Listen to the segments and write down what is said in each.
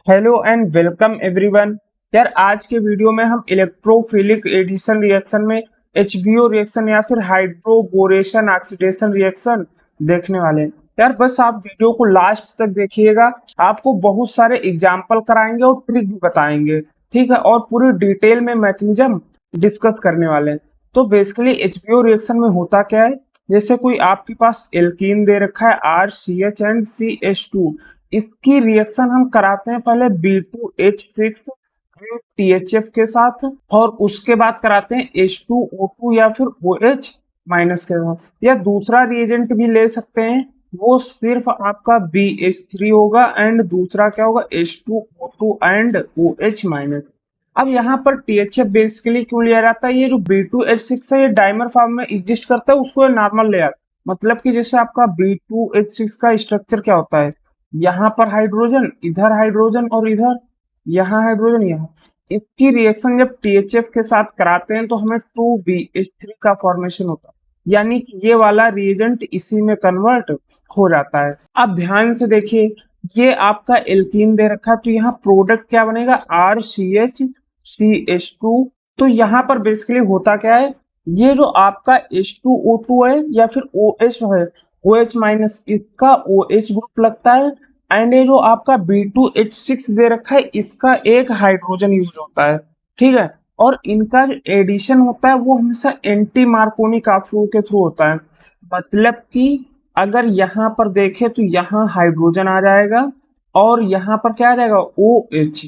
Hello and welcome everyone. यार आज के वीडियो में हम इलेक्ट्रोफिलिक एडिशन रिएक्शन में एचबीओ रिएक्शन या फिर हाइड्रोबोरेशन ऑक्सीडेशन रिएक्शन देखने वाले हैं। यार बस आप वीडियो को लास्ट तक देखिएगा, आपको बहुत सारे एग्जाम्पल कराएंगे और ट्रिक भी बताएंगे, ठीक है, और पूरी डिटेल में मैकेनिज्म डिस्कस करने वाले हैं। तो बेसिकली एचबीओ रिएक्शन में होता क्या है, जैसे कोई आपके पास एल्कीन दे रखा है RCH एंड CH2, इसकी रिएक्शन हम कराते हैं पहले B2H6 THF के साथ और उसके बाद कराते हैं H2O2 या फिर OH माइनस के साथ, या दूसरा रिएजेंट भी ले सकते हैं, वो सिर्फ आपका BH3 होगा एंड दूसरा क्या होगा H2O2 एंड OH माइनस। अब यहाँ पर THF बेसिकली क्यों लिया जाता है, ये जो B2H6 है ये डाइमर फॉर्म में एग्जिस्ट करता है, उसको नॉर्मल लेयर, मतलब कि जैसे आपका B2H6 का स्ट्रक्चर क्या होता है, यहाँ पर हाइड्रोजन, इधर हाइड्रोजन और इधर यहाँ हाइड्रोजन यहाँ। इसकी रिएक्शन जब THF के साथ कराते हैं तो हमें 2BH3 का फॉर्मेशन होता है, यानी कि ये वाला रिएजेंट इसी में कन्वर्ट हो जाता है। अब ध्यान से देखिए, ये आपका एल्कीन दे रखा है तो यहाँ प्रोडक्ट क्या बनेगा RCH CH2। तो यहाँ पर बेसिकली होता क्या है, ये जो आपका H2O2 है या फिर OH है, OH माइनस, इसका OH ग्रुप लगता है एंड ये जो आपका B2H6 दे रखा है इसका एक हाइड्रोजन यूज होता है, ठीक है। और इनका जो एडिशन होता है वो हमेशा एंटी मार्कोनी काफ्यू के थ्रू होता है, मतलब कि अगर यहाँ पर देखें तो यहाँ हाइड्रोजन आ जाएगा और यहाँ पर क्या आ जाएगा OH,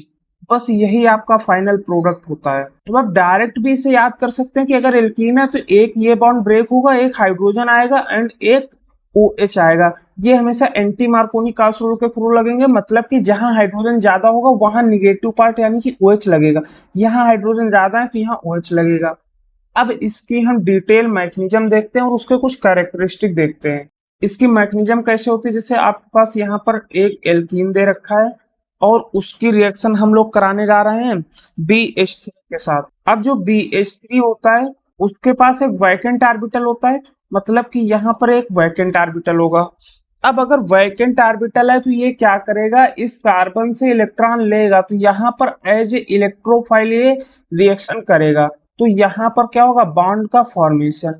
बस यही आपका फाइनल प्रोडक्ट होता है। तो आप डायरेक्ट भी इसे याद कर सकते हैं कि अगर एल्कीन है तो एक ये बॉन्ड ब्रेक होगा, एक हाइड्रोजन आएगा एंड एक OH आएगा। ये हमेशा एंटी मार्कोनी क्रॉस रूल के थ्रू लगेंगे, मतलब कि जहां हाइड्रोजन ज्यादा होगा वहां निगेटिव पार्ट यानी कि OH लगेगा, यहाँ हाइड्रोजन ज्यादा है तो यहाँ OH लगेगा। अब इसकी हम डिटेल मैकेनिज्म देखते हैं और उसके कुछ कैरेक्टरिस्टिक देखते हैं। इसकी मैकेनिज्म कैसे होती है, जैसे आपके पास यहाँ पर एक एल्कीन दे रखा है और उसकी रिएक्शन हम लोग कराने जा रहे हैं BH3 के साथ। अब जो BH3 होता है उसके पास एक वैकेंट ऑर्बिटल होता है, मतलब कि यहाँ पर एक वैकेंट ऑर्बिटल होगा। अब अगर वैकेंट ऑर्बिटल है तो ये क्या करेगा, इस कार्बन से इलेक्ट्रॉन लेगा तो यहाँ पर एज ए इलेक्ट्रोफाइल ये रिएक्शन करेगा, तो यहाँ पर क्या होगा बॉन्ड का फॉर्मेशन।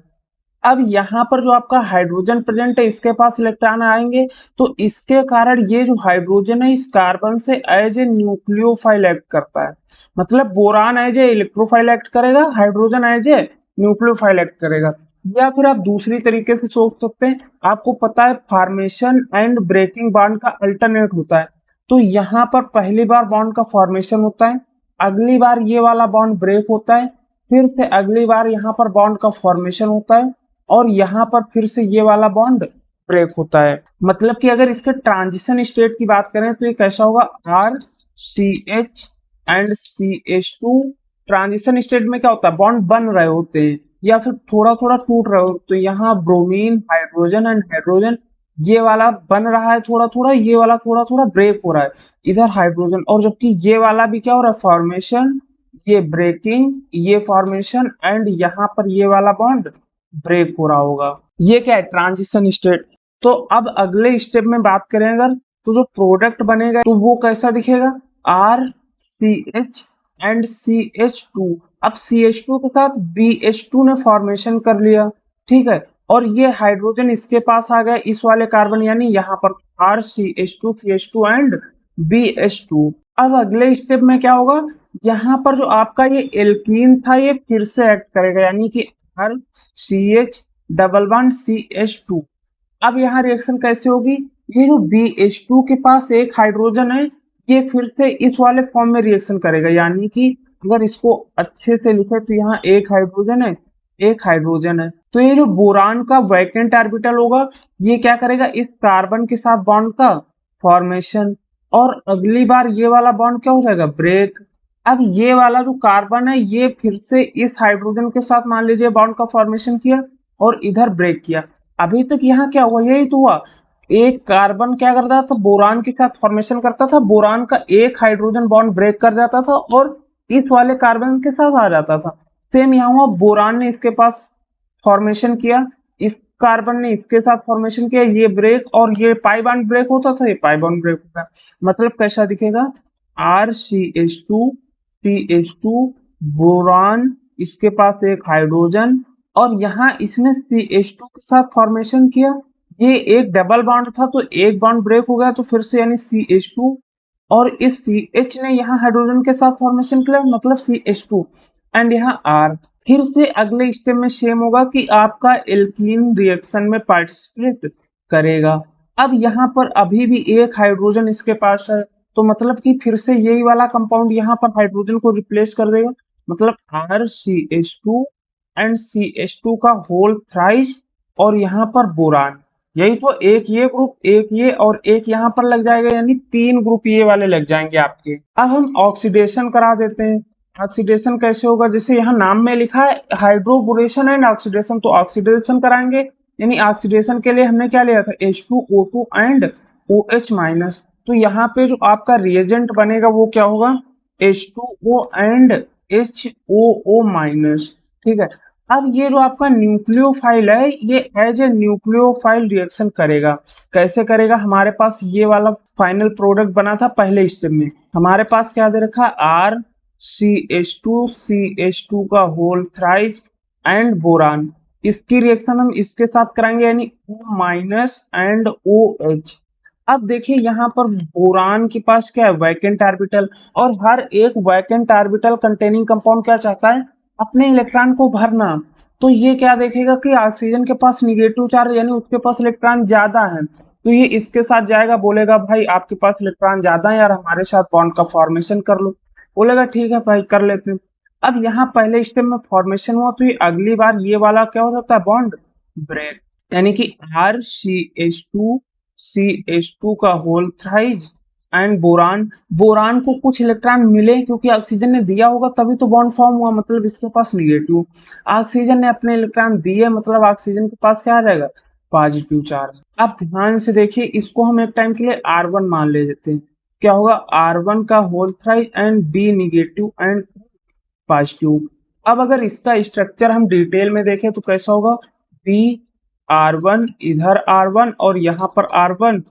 अब यहाँ पर जो आपका हाइड्रोजन प्रेजेंट है इसके पास इलेक्ट्रॉन आएंगे, तो इसके कारण ये जो हाइड्रोजन है इस कार्बन से एज ए न्यूक्लियोफाइल एक्ट करता है, मतलब boron as a electrophile act करेगा, hydrogen as a nucleophile act करेगा। या फिर आप दूसरी तरीके से सोच सकते हैं, आपको पता है फॉर्मेशन एंड ब्रेकिंग बॉन्ड का अल्टरनेट होता है, तो यहाँ पर पहली बार बॉन्ड का फॉर्मेशन होता है, अगली बार ये वाला बॉन्ड ब्रेक होता है, फिर से अगली बार यहाँ पर बॉन्ड का फॉर्मेशन होता है और यहाँ पर फिर से ये वाला बॉन्ड ब्रेक होता है। मतलब कि अगर इसके ट्रांजिशन स्टेट की बात करें तो ये कैसा होगा RCH and CH2। Transition state में क्या होता है, बॉन्ड बन रहे होते हैं या फिर थोड़ा थोड़ा टूट रहे हो, तो यहाँ ब्रोमीन हाइड्रोजन एंड हाइड्रोजन, ये वाला बन रहा है थोड़ा थोड़ा, ये वाला थोड़ा थोड़ा ब्रेक हो रहा है, इधर हाइड्रोजन, और जबकि ये वाला भी क्या हो रहा है फॉर्मेशन, ये ब्रेकिंग, ये फॉर्मेशन एंड यहाँ पर ये वाला बॉन्ड ब्रेक हो रहा होगा। ये क्या है ट्रांजिशन स्टेट। तो अब अगले स्टेप में बात करें अगर, तो जो प्रोडक्ट बनेगा तो वो कैसा दिखेगा RCH एंड CH2। अब CH2 के साथ BH2 ने फॉर्मेशन कर लिया, ठीक है, और ये हाइड्रोजन इसके पास आ गया इस वाले कार्बन, यानी यहाँ पर RCH2 CH2 एंड BH2। अब अगले स्टेप में क्या होगा, यहाँ पर जो आपका ये एल्कीन था ये फिर से एक्ट करेगा, यानी कि CH डबल बॉन्ड CH2। अब यहाँ रिएक्शन कैसे होगी, ये जो BH2 के पास एक हाइड्रोजन है ये फिर से इस वाले फॉर्म में रिएक्शन करेगा, यानी कि अगर इसको अच्छे से लिखे तो यहाँ एक हाइड्रोजन है, एक हाइड्रोजन है, तो ये जो बोरान का वैकेंट ऑर्बिटल होगा ये क्या करेगा इस कार्बन के साथ बॉन्ड का फॉर्मेशन, और अगली बार ये वाला बॉन्ड क्या हो जाएगा ब्रेक। अब ये वाला जो कार्बन है ये फिर से इस हाइड्रोजन के साथ मान लीजिए बॉन्ड का फॉर्मेशन किया और इधर ब्रेक किया। अभी तक यहाँ क्या हुआ, यही तो हुआ, एक कार्बन क्या करता था बोरान के साथ फॉर्मेशन करता था, बोरान का एक हाइड्रोजन बॉन्ड ब्रेक कर जाता था और इस वाले कार्बन के साथ आ जाता था। सेम यहाँ हुआ, बोरान ने इसके पास फॉर्मेशन किया, इस कार्बन ने इसके साथ फॉर्मेशन किया, ये ब्रेक, और ये पाई बॉन्ड ब्रेक होता था, ये पाई बॉन्ड ब्रेक होता। मतलब कैसा दिखेगा RCH2CH2 बोरान, इसके पास एक हाइड्रोजन, और यहाँ इसने CH2 के साथ फॉर्मेशन किया। ये एक डबल बॉन्ड था तो एक बॉन्ड ब्रेक हो गया, तो फिर से यानी CH2, और इस CH ने यहाँ हाइड्रोजन के साथ फॉर्मेशन किया मतलब CH2, एंड यहाँ R। फिर से अगले स्टेप में सेम होगा कि आपका एल्कीन रिएक्शन में पार्टिसिपेट करेगा। अब यहाँ पर अभी भी एक हाइड्रोजन इसके पास है, तो मतलब कि फिर से यही वाला कंपाउंड यहाँ पर हाइड्रोजन को रिप्लेस कर देगा, मतलब RCH2 एंड CH2 का होल थ्राइस, और यहाँ पर बोरान। यही तो एक ये ग्रुप, एक ये, और एक यहाँ पर लग जाएगा, यानी 3 ग्रुप ये वाले लग जाएंगे आपके। अब हम ऑक्सीडेशन करा देते हैं। ऑक्सीडेशन कैसे होगा, जैसे यहाँ नाम में लिखा है हाइड्रोबोरेशन एंड ऑक्सीडेशन, तो ऑक्सीडेशन कराएंगे, यानी ऑक्सीडेशन के लिए हमने क्या लिया था, H2O2 एंड OH माइनस। तो यहाँ पे जो आपका रिएजेंट बनेगा वो क्या होगा, H2O एंड HOO माइनस। ठीक है, अब ये जो आपका न्यूक्लियोफाइल है, ये एज ए न्यूक्लियोफाइल रिएक्शन करेगा। कैसे करेगा, हमारे पास ये वाला फाइनल प्रोडक्ट बना था पहले स्टेप में, हमारे पास क्या दे रखा, RCH2CH2 का होल थ्राइस एंड बोरान। इसकी रिएक्शन हम इसके साथ कराएंगे, यानी O माइनस एंड OH। अब देखिए यहाँ पर बोरान के पास क्या है, वैकेंट ऑर्बिटल, और हर एक वैकेंट ऑर्बिटल कंटेनिंग कंपाउंड क्या चाहता है, अपने इलेक्ट्रॉन को भरना। तो ये क्या देखेगा कि ऑक्सीजन के पास निगेटिव चार्ज, यानी उसके पास इलेक्ट्रॉन ज्यादा है, तो ये इसके साथ जाएगा, बोलेगा भाई आपके पास इलेक्ट्रॉन ज्यादा है यार, हमारे साथ बॉन्ड का फॉर्मेशन कर लो। बोलेगा ठीक है भाई कर लेते हैं। अब यहाँ पहले स्टेप में फॉर्मेशन हुआ, तो ये अगली बार ये वाला क्या हो जाता है, बॉन्ड ब्रेक, यानी कि RCH2CH2 का whole thrice and boron. Boron को कुछ इलेक्ट्रॉन मिले क्योंकि ऑक्सीजन ने दिया होगा तभी तो बॉन्ड फॉर्म हुआ, मतलब इसके पास निगेटिव। ऑक्सीजन ने अपने इलेक्ट्रॉन दिए, मतलब ऑक्सीजन के पास क्या आ जाएगा, पॉजिटिव चार्ज। अब ध्यान से देखिए, इसको हम एक टाइम के लिए R1 मान ले लेते हैं। क्या होगा, R1 का whole thrice and B negative and positive. अब अगर इसका स्ट्रक्चर हम डिटेल में देखें तो कैसा होगा, B R1, इधर R1 और यहाँ पर R1,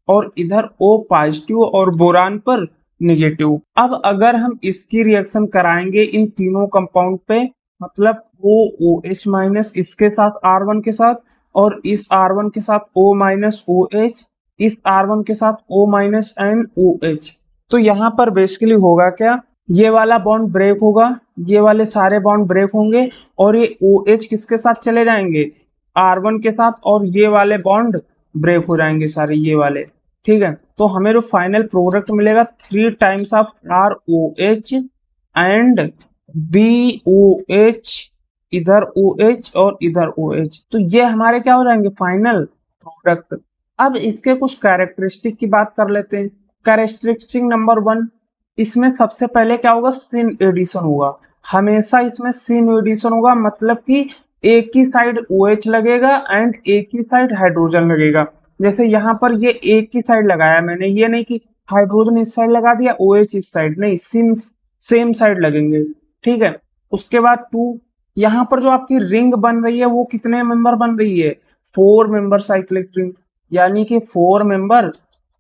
और इधर O पॉजिटिव और बोरान पर निगेटिव। अब अगर हम इसकी रिएक्शन कराएंगे इन तीनों कंपाउंड पे, मतलब OH माइनस इसके साथ R1 के साथ, और इस R1 के साथ O माइनस OH, इस R1 के साथ O माइनस एंड OH, तो यहाँ पर बेसिकली होगा क्या, ये वाला बॉन्ड ब्रेक होगा, ये वाले सारे बॉन्ड ब्रेक होंगे, और ये OH किसके साथ चले जाएंगे, R1 के साथ, और ये वाले बॉन्ड ब्रेक हो जाएंगे सारे ये वाले। ठीक है, तो हमें जो फाइनल प्रोडक्ट मिलेगा 3 times of ROH and BOH, इधर OH और इधर OH, तो ये हमारे क्या हो जाएंगे फाइनल प्रोडक्ट। अब इसके कुछ कैरेक्टरिस्टिक की बात कर लेते हैं। कैरेक्टरिस्टिक नंबर 1, इसमें सबसे पहले क्या होगा, सिन एडिशन होगा। हमेशा इसमें सिन एडिशन होगा, मतलब कि एक ही साइड OH लगेगा एंड एक ही साइड हाइड्रोजन लगेगा। जैसे यहाँ पर ये एक ही साइड लगाया मैंने, ये नहीं कि हाइड्रोजन इस साइड लगा दिया OH इस साइड, नहीं, सेम साइड लगेंगे। ठीक है, उसके बाद 2, यहाँ पर जो आपकी रिंग बन रही है वो कितने मेंबर बन रही है, 4 मेंबर साइक्लिक रिंग, यानी कि 4 मेंबर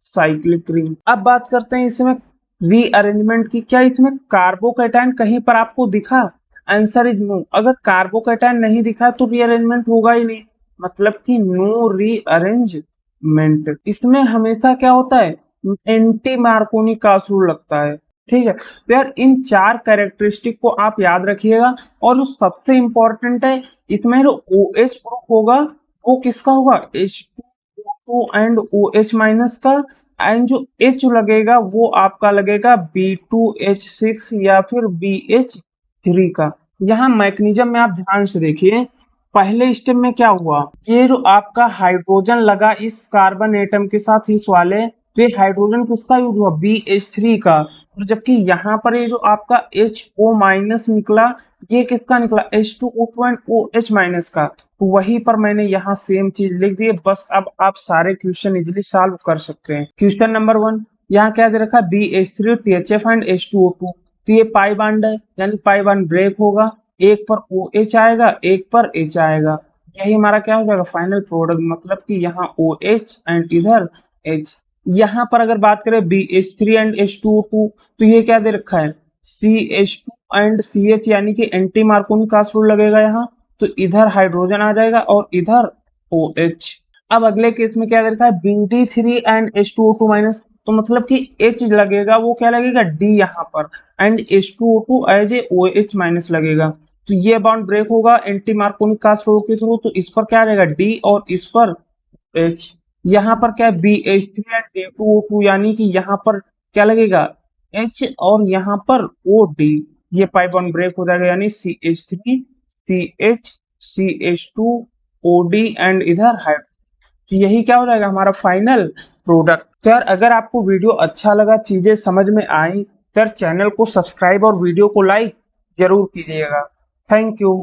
साइक्लिक रिंग। अब बात करते हैं इसमें रीअरेंजमेंट की। क्या इसमें कार्बोकैटायन कहीं पर आपको दिखा, आंसर इज नो। अगर कार्बोकैटायन नहीं दिखा तो रीअरेंजमेंट होगा ही नहीं, मतलब कि नो रीअरेंजमेंट। इसमें हमेशा क्या होता है, एंटी मार्कोनी का असर लगता है। ठीक है, तो यार इन 4 कैरेक्टरिस्टिक को आप याद रखिएगा। और जो सबसे इंपॉर्टेंट है, इसमें जो OH ग्रुप होगा वो किसका होगा, H2O2 एंड OH माइनस का, एंड जो H लगेगा वो आपका लगेगा B2H6 या फिर BH3 का। यहाँ मैकेनिज्म में आप ध्यान से देखिए, पहले स्टेप में क्या हुआ, ये जो आपका हाइड्रोजन लगा इस कार्बन एटम के साथ इस वाले, तो ये हाइड्रोजन किसका यूज हुआ, BH3 का, और जबकि यहाँ पर ये जो आपका HO माइनस निकला, ये किसका निकला, H2O2 एंड OH माइनस का। तो वहीं पर मैंने यहाँ सेम चीज लिख दी है, बस अब आप सारे क्वेश्चन इजिली सॉल्व कर सकते हैं। क्वेश्चन नंबर 1, यहाँ क्या दे रखा है, BH3 THF एंड H2O2, तो ये पाई बॉन्ड है, यानी पाई बॉन्ड ब्रेक होगा, एक पर OH आएगा एक पर H आएगा, यही हमारा क्या हो जाएगा फाइनल प्रोडक्ट, मतलब कि यहाँ OH एंड इधर H। यहाँ पर अगर बात करें BH3 एंड H2O2, तो ये क्या दे रखा है CH2 एंड CH, यानी कि एंटी मार्कोनी क्रॉस रूल लगेगा यहाँ, तो इधर हाइड्रोजन आ जाएगा और इधर OH। अब अगले केस में क्या दे रखा है BD3 एंड H2O2 माइनस, तो मतलब कि H लगेगा, वो क्या लगेगा D यहाँ पर, and H2O2 as a OH minus लगेगा, तो ये बॉन्ड ब्रेक होगा एंटी मार्कोनी क्रॉस रूल के थ्रू, तो इस पर क्या आ जाएगा D और इस पर H। यहाँ पर क्या है BH3 एंड A2O2, यानी कि यहाँ पर क्या लगेगा H और यहाँ पर OD, ये पाई बॉन्ड ब्रेक हो जाएगा, यानी CH3 CH CH2 OD and इधर हाइड्रोजन। तो यही क्या हो जाएगा हमारा फाइनल प्रोडक्ट। तो यार अगर आपको वीडियो अच्छा लगा, चीजें समझ में आई, तो यार चैनल को सब्सक्राइब और वीडियो को लाइक जरूर कीजिएगा। Thank you.